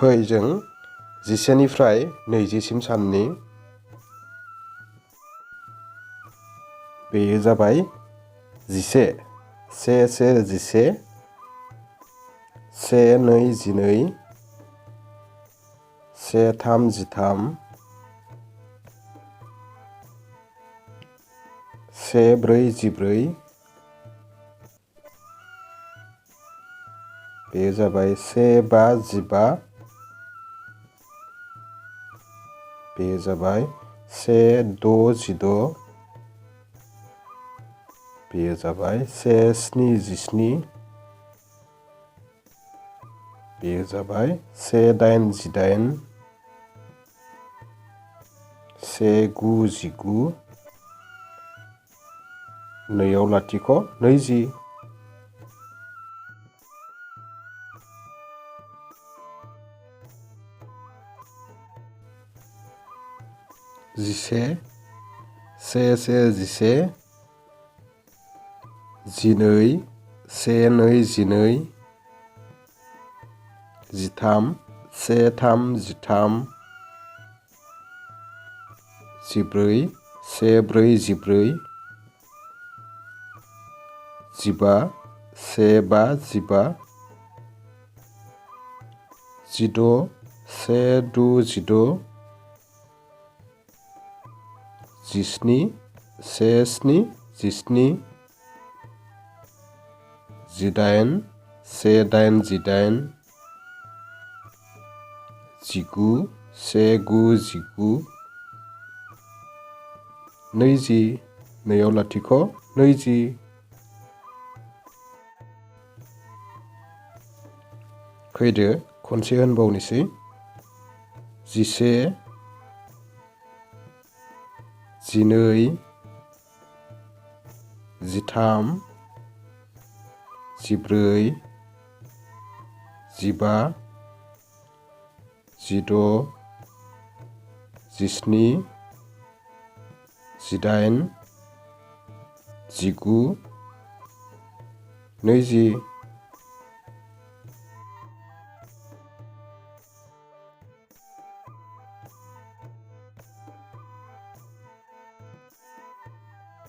फै जों 10निफ्राय 20सिम साननि। बेयो जाबाय 11 से 11 से 2 12 से 3 13 से 4 14 बेयो जाबाय से 5 15 बेयो जाबाय से 6 16 बेयो जाबाय से 7 17 बेयो जाबाय से 8 18 से 9 19 नैयाव लाथिख' 20 11 से 11 12 से 2 12 13 से 3 13 14 से 4 14 15 से 5 15 16 से 2 16 17 से 7 17 18 से 8 18 19 से 9 19 20 नैयाव लाथिख' 20 फैदो खनसे होनबावनोसै 11 12 13 14 15 16 17 18 19 20